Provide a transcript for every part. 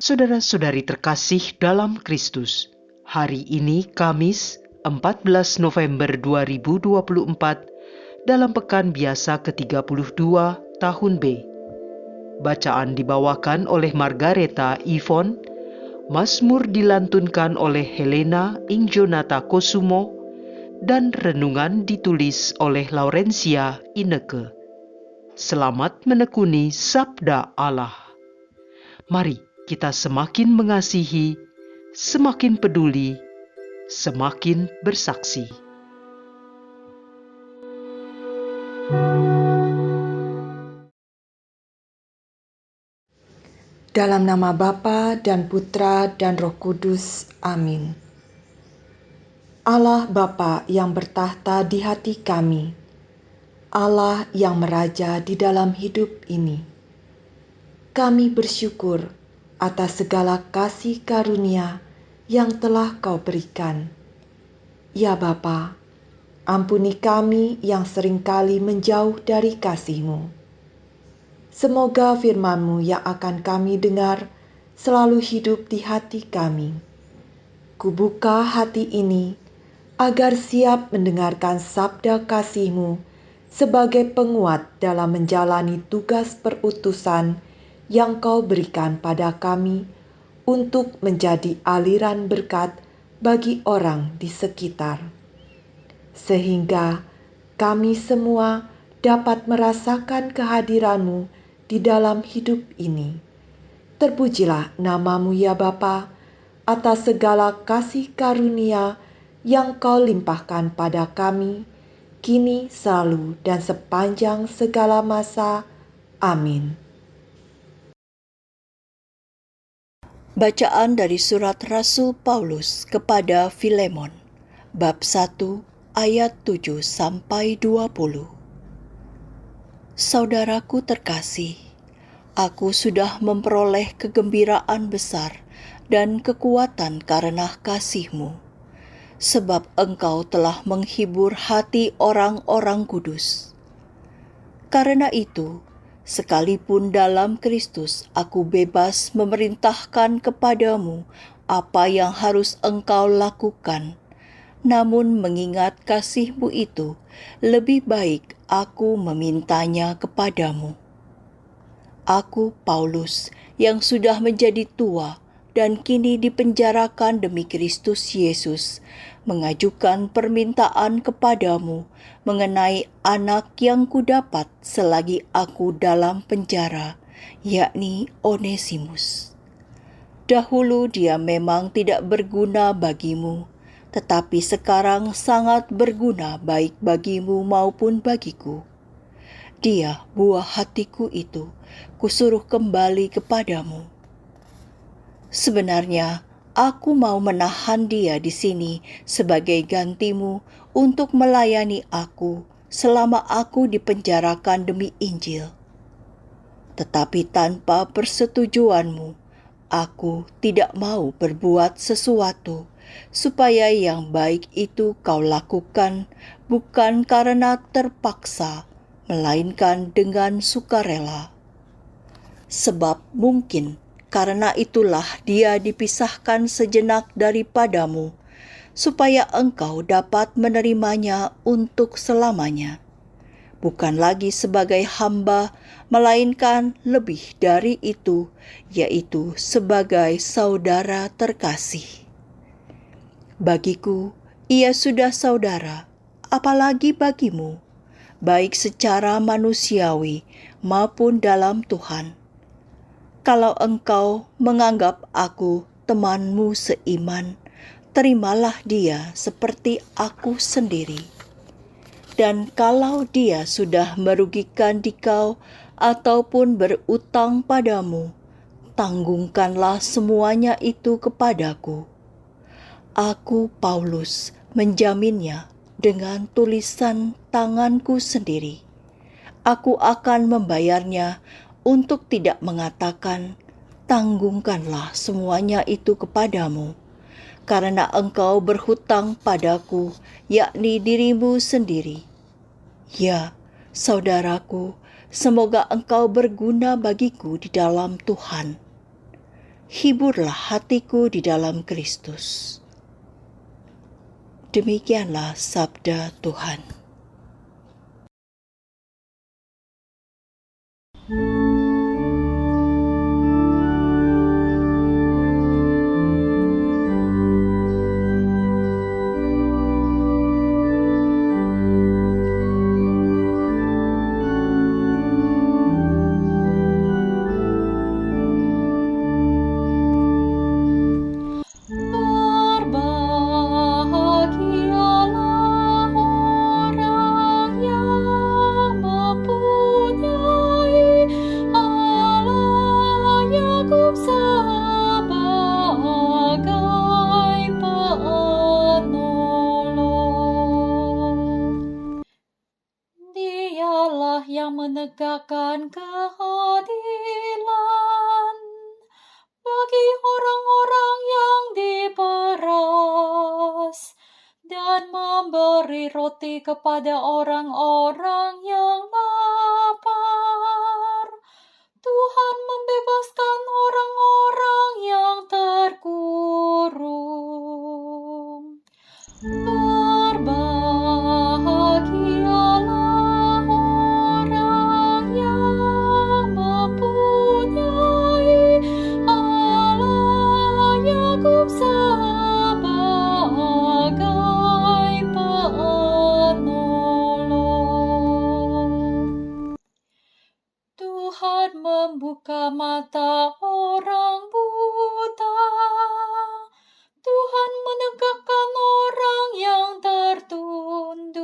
Saudara-saudari terkasih dalam Kristus, hari ini Kamis 14 November 2024 dalam pekan biasa ke-32 tahun B. Bacaan dibawakan oleh Margareta Yvonne, Mazmur dilantunkan oleh Helena Ingjonata Kosumo, dan renungan ditulis oleh Laurencia Ineke. Selamat menekuni Sabda Allah. Mari kita semakin mengasihi, semakin peduli, semakin bersaksi. Dalam nama Bapa dan Putra dan Roh Kudus. Amin. Allah Bapa yang bertahta di hati kami, Allah yang meraja di dalam hidup ini. Kami bersyukur atas segala kasih karunia yang telah Kau berikan. Ya Bapa, ampuni kami yang seringkali menjauh dari kasih-Mu. Semoga firman-Mu yang akan kami dengar selalu hidup di hati kami. Kubuka hati ini agar siap mendengarkan sabda kasih-Mu sebagai penguat dalam menjalani tugas perutusan yang Kau berikan pada kami untuk menjadi aliran berkat bagi orang di sekitar. Sehingga kami semua dapat merasakan kehadiran-Mu di dalam hidup ini. Terpujilah nama-Mu ya Bapa, atas segala kasih karunia yang Kau limpahkan pada kami, kini, selalu, dan sepanjang segala masa. Amin. Bacaan dari surat Rasul Paulus kepada Filemon, bab 1 ayat 7 sampai 20. Saudaraku terkasih, aku sudah memperoleh kegembiraan besar dan kekuatan karena kasih-Mu, sebab Engkau telah menghibur hati orang-orang kudus. Karena itu, sekalipun dalam Kristus aku bebas memerintahkan kepadamu apa yang harus engkau lakukan, namun mengingat kasih-Mu itu, lebih baik aku memintanya kepadamu. Aku, Paulus, yang sudah menjadi tua dan kini dipenjarakan demi Kristus Yesus, mengajukan permintaan kepadamu mengenai anak yang kudapat selagi aku dalam penjara, yakni Onesimus. Dahulu dia memang tidak berguna bagimu, tetapi sekarang sangat berguna baik bagimu maupun bagiku. Dia, buah hatiku itu, kusuruh kembali kepadamu. Sebenarnya, aku mau menahan dia di sini sebagai gantimu untuk melayani aku selama aku dipenjarakan demi Injil. Tetapi tanpa persetujuanmu, aku tidak mau berbuat sesuatu supaya yang baik itu kau lakukan bukan karena terpaksa, melainkan dengan sukarela. Sebab mungkin karena itulah dia dipisahkan sejenak daripadamu, supaya engkau dapat menerimanya untuk selamanya. Bukan lagi sebagai hamba, melainkan lebih dari itu, yaitu sebagai saudara terkasih. Bagiku, ia sudah saudara, apalagi bagimu, baik secara manusiawi maupun dalam Tuhan. Kalau engkau menganggap aku temanmu seiman, terimalah dia seperti aku sendiri. Dan kalau dia sudah merugikan dikau ataupun berutang padamu, tanggungkanlah semuanya itu kepadaku. Aku, Paulus, menjaminnya dengan tulisan tanganku sendiri. Aku akan membayarnya untuk tidak mengatakan, tanggungkanlah semuanya itu kepadamu, karena engkau berhutang padaku, yakni dirimu sendiri. Ya, saudaraku, semoga engkau berguna bagiku di dalam Tuhan. hiburlah hatiku di dalam Kristus. Demikianlah sabda Tuhan. Menegakkan keadilan bagi orang-orang yang diperas dan memberi roti kepada orang-orang yang lapar. Tuhan membebaskan orang-orang yang terkurung. Berbahagialah orang yang mempunyai Allah Yakub sebagai penolong. Tuhan membuka mata orang buta. Tuhan menegakkan orang yang tertunduk.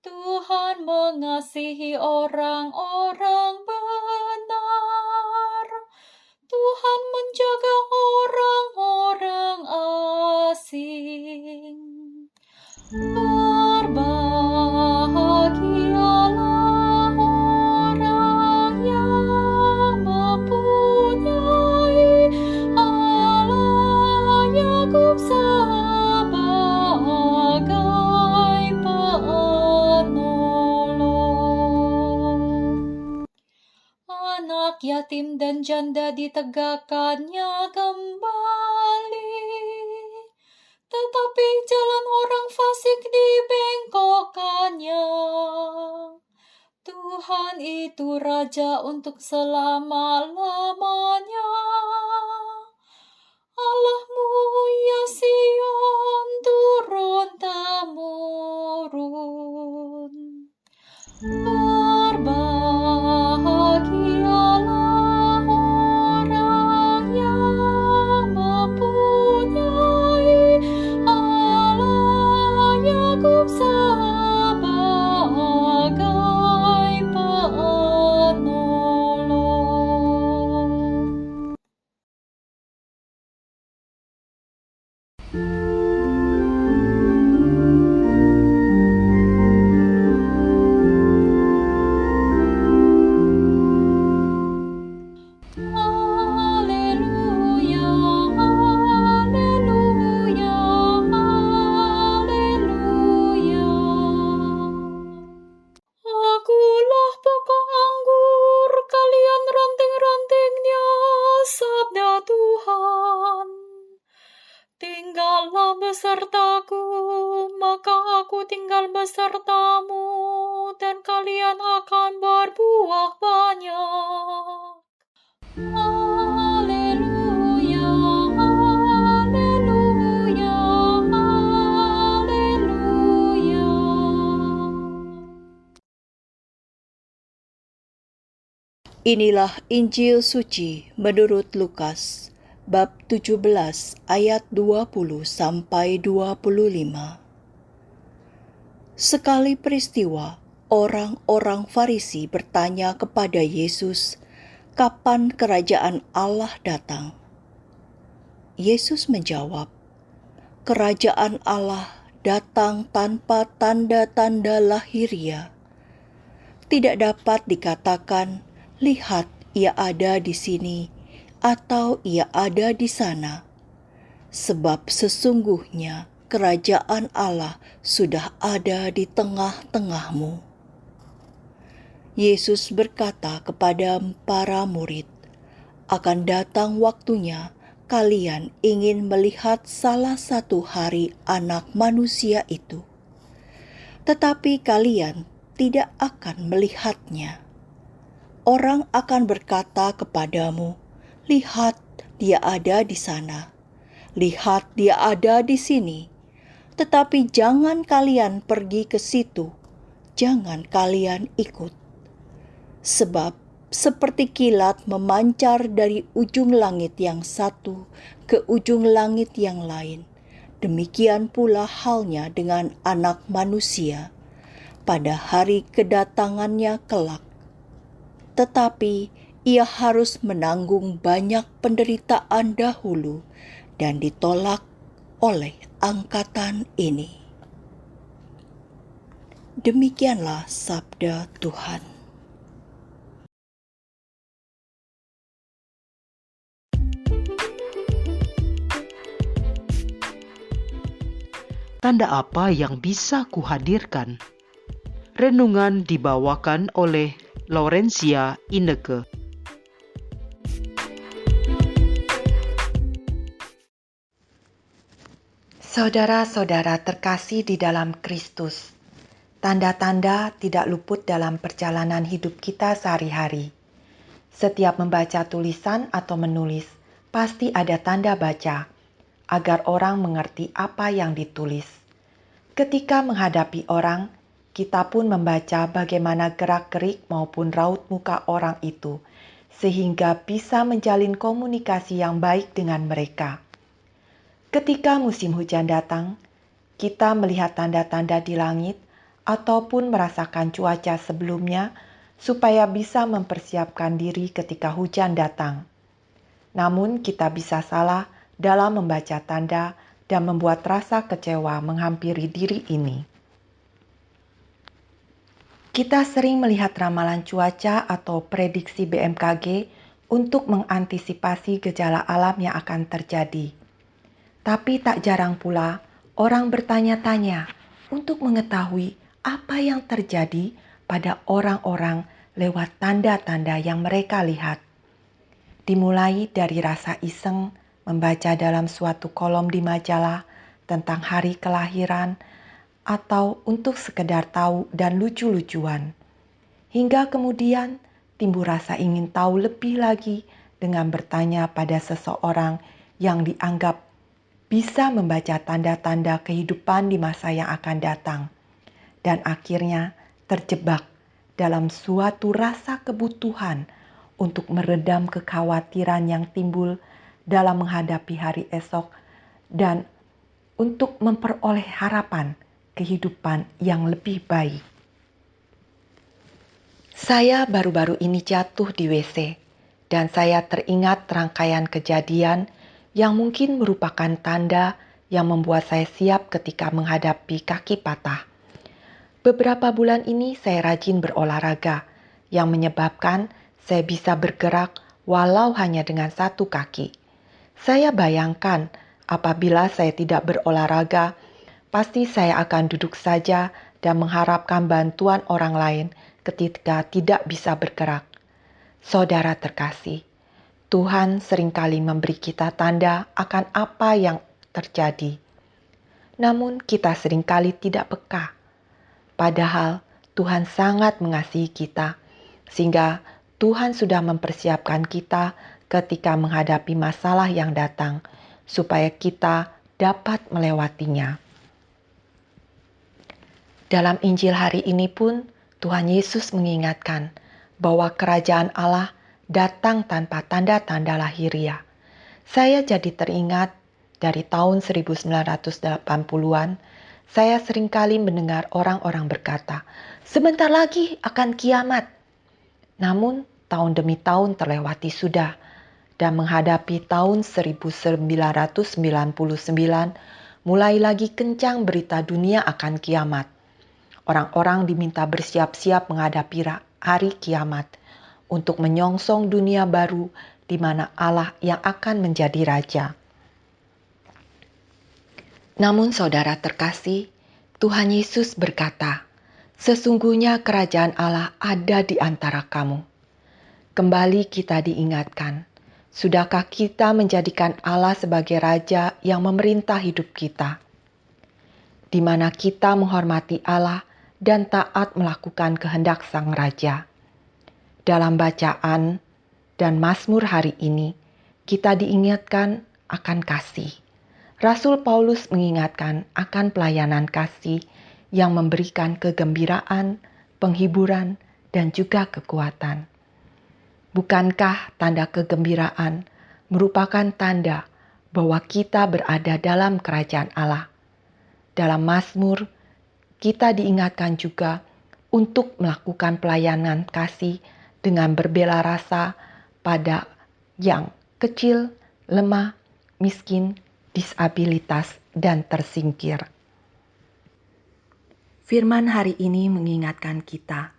Tuhan mengasihi orang-orang benar. Tuhan menjaga orang-orang asing. Berbahagialah orang yang mempunyai Allah Yakub sebagai penolong. Anak yatim dan janda ditegakkannya kembali, tetapi jalan orang fasik dibengkokkannya. Tuhan itu Raja untuk selama-lamanya. Allahmu ya Sion turun-temurun. Berbahagialah orang yang mempunyai Allah Yakub sebagai penolong. Haleluya, haleluya, haleluya. Akulah pokok anggur, kalian ranting-rantingnya, sabda Tuhan. Tinggallah besertaku, maka aku tinggal besertamu, dan kalian akan berbuah banyak. Haleluya, haleluya, haleluya. Inilah Injil suci menurut Lukas, bab 17 ayat 20 sampai 25. Sekali peristiwa, orang-orang Farisi bertanya kepada Yesus, kapan kerajaan Allah datang? Yesus menjawab, kerajaan Allah datang tanpa tanda-tanda lahiriah. Tidak dapat dikatakan, lihat ia ada di sini atau ia ada di sana. Sebab sesungguhnya kerajaan Allah sudah ada di tengah-tengahmu. Yesus berkata kepada para murid, akan datang waktunya kalian ingin melihat salah satu hari Anak Manusia itu, tetapi kalian tidak akan melihatnya. Orang akan berkata kepadamu, "Lihat, dia ada di sana. Lihat, dia ada di sini." Tetapi jangan kalian pergi ke situ, jangan kalian ikut. Sebab seperti kilat memancar dari ujung langit yang satu ke ujung langit yang lain, demikian pula halnya dengan Anak Manusia pada hari kedatangannya kelak. Tetapi ia harus menanggung banyak penderitaan dahulu dan ditolak oleh angkatan ini. Demikianlah sabda Tuhan. Tanda apa yang bisa kuhadirkan? Renungan dibawakan oleh Laurencia Ineke. Saudara-saudara terkasih di dalam Kristus, tanda-tanda tidak luput dalam perjalanan hidup kita sehari-hari. Setiap membaca tulisan atau menulis, pasti ada tanda baca, agar orang mengerti apa yang ditulis. Ketika menghadapi orang, kita pun membaca bagaimana gerak-gerik maupun raut muka orang itu, sehingga bisa menjalin komunikasi yang baik dengan mereka. Ketika musim hujan datang, kita melihat tanda-tanda di langit ataupun merasakan cuaca sebelumnya supaya bisa mempersiapkan diri ketika hujan datang. Namun kita bisa salah dalam membaca tanda dan membuat rasa kecewa menghampiri diri ini. Kita sering melihat ramalan cuaca atau prediksi BMKG untuk mengantisipasi gejala alam yang akan terjadi. Tapi tak jarang pula orang bertanya-tanya untuk mengetahui apa yang terjadi pada orang-orang lewat tanda-tanda yang mereka lihat. Dimulai dari rasa iseng membaca dalam suatu kolom di majalah tentang hari kelahiran atau untuk sekedar tahu dan lucu-lucuan. Hingga kemudian timbul rasa ingin tahu lebih lagi dengan bertanya pada seseorang yang dianggap bisa membaca tanda-tanda kehidupan di masa yang akan datang. Dan akhirnya terjebak dalam suatu rasa kebutuhan untuk meredam kekhawatiran yang timbul dalam menghadapi hari esok dan untuk memperoleh harapan kehidupan yang lebih baik. Saya baru-baru ini jatuh di WC dan saya teringat rangkaian kejadian yang mungkin merupakan tanda yang membuat saya siap ketika menghadapi kaki patah. Beberapa bulan ini saya rajin berolahraga yang menyebabkan saya bisa bergerak walau hanya dengan satu kaki. Saya bayangkan apabila saya tidak berolahraga, pasti saya akan duduk saja dan mengharapkan bantuan orang lain ketika tidak bisa bergerak. Saudara terkasih, Tuhan seringkali memberi kita tanda akan apa yang terjadi. Namun kita seringkali tidak peka. Padahal Tuhan sangat mengasihi kita, sehingga Tuhan sudah mempersiapkan kita ketika menghadapi masalah yang datang, supaya kita dapat melewatinya. Dalam Injil hari ini pun, Tuhan Yesus mengingatkan bahwa kerajaan Allah datang tanpa tanda-tanda lahiriah. Saya jadi teringat dari tahun 1980-an, saya seringkali mendengar orang-orang berkata, "Sebentar lagi akan kiamat." Namun, tahun demi tahun terlewati sudah, dan menghadapi tahun 1999, mulai lagi kencang berita dunia akan kiamat. Orang-orang diminta bersiap-siap menghadapi hari kiamat, untuk menyongsong dunia baru di mana Allah yang akan menjadi raja. Namun saudara terkasih, Tuhan Yesus berkata, "Sesungguhnya kerajaan Allah ada di antara kamu." Kembali kita diingatkan Sudahkah kita menjadikan Allah sebagai Raja yang memerintah hidup kita, di mana kita menghormati Allah dan taat melakukan kehendak Sang Raja? Dalam bacaan dan Mazmur hari ini, kita diingatkan akan kasih. Rasul Paulus mengingatkan akan pelayanan kasih yang memberikan kegembiraan, penghiburan, dan juga kekuatan. Bukankah tanda kegembiraan merupakan tanda bahwa kita berada dalam kerajaan Allah? Dalam Mazmur, kita diingatkan juga untuk melakukan pelayanan kasih dengan berbela rasa pada yang kecil, lemah, miskin, disabilitas, dan tersingkir. Firman hari ini mengingatkan kita,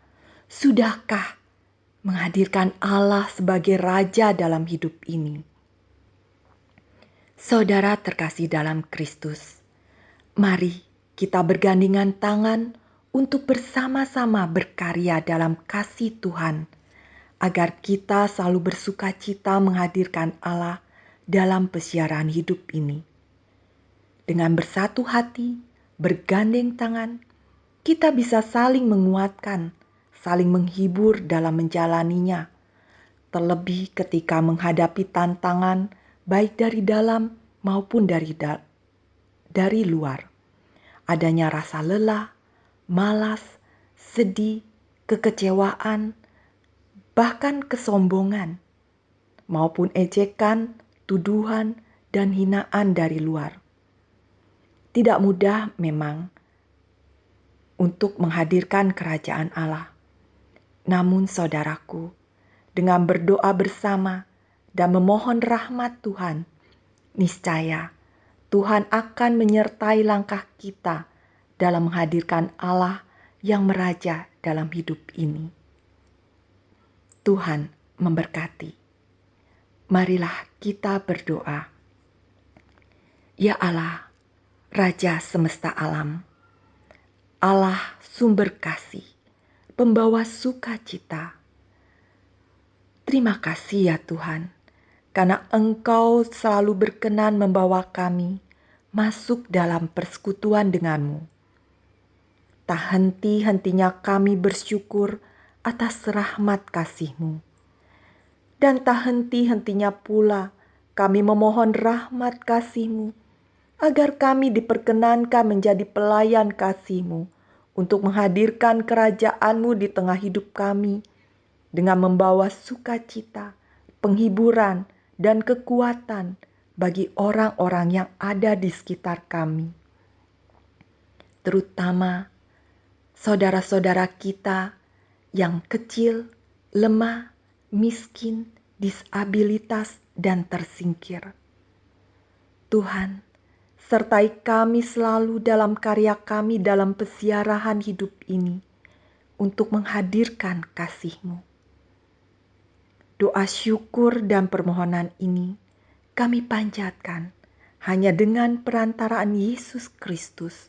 sudahkah menghadirkan Allah sebagai Raja dalam hidup ini? Saudara terkasih dalam Kristus, mari kita bergandengan tangan untuk bersama-sama berkarya dalam kasih Tuhan, agar kita selalu bersuka cita menghadirkan Allah dalam pesiaran hidup ini. Dengan bersatu hati, bergandeng tangan, kita bisa saling menguatkan, saling menghibur dalam menjalaninya, terlebih ketika menghadapi tantangan baik dari dalam maupun dari luar. Adanya rasa lelah, malas, sedih, kekecewaan, bahkan kesombongan, maupun ejekan, tuduhan, dan hinaan dari luar. Tidak mudah memang untuk menghadirkan kerajaan Allah. Namun saudaraku, dengan berdoa bersama dan memohon rahmat Tuhan, niscaya Tuhan akan menyertai langkah kita dalam menghadirkan Allah yang meraja dalam hidup ini. Tuhan memberkati. Marilah kita berdoa. Ya Allah, Raja semesta alam, Allah sumber kasih, pembawa sukacita. Terima kasih ya Tuhan, karena Engkau selalu berkenan membawa kami masuk dalam persekutuan denganmu. Tak henti-hentinya kami bersyukur atas rahmat kasih-Mu. Dan tak henti-hentinya pula kami memohon rahmat kasih-Mu, agar kami diperkenankan menjadi pelayan kasih-Mu untuk menghadirkan kerajaan-Mu di tengah hidup kami, dengan membawa sukacita, penghiburan, dan kekuatan bagi orang-orang yang ada di sekitar kami. Terutama saudara-saudara kita yang kecil, lemah, miskin, disabilitas, dan tersingkir. Tuhan, sertai kami selalu dalam karya kami dalam pesiarahan hidup ini untuk menghadirkan kasih-Mu. Doa syukur dan permohonan ini kami panjatkan hanya dengan perantaraan Yesus Kristus,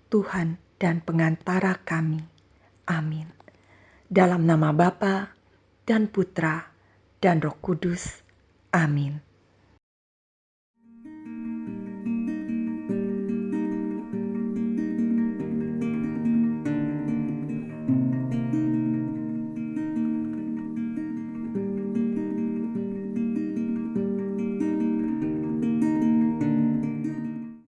Tuhan dan pengantara kami. Amin. Dalam nama Bapa dan Putra dan Roh Kudus. Amin.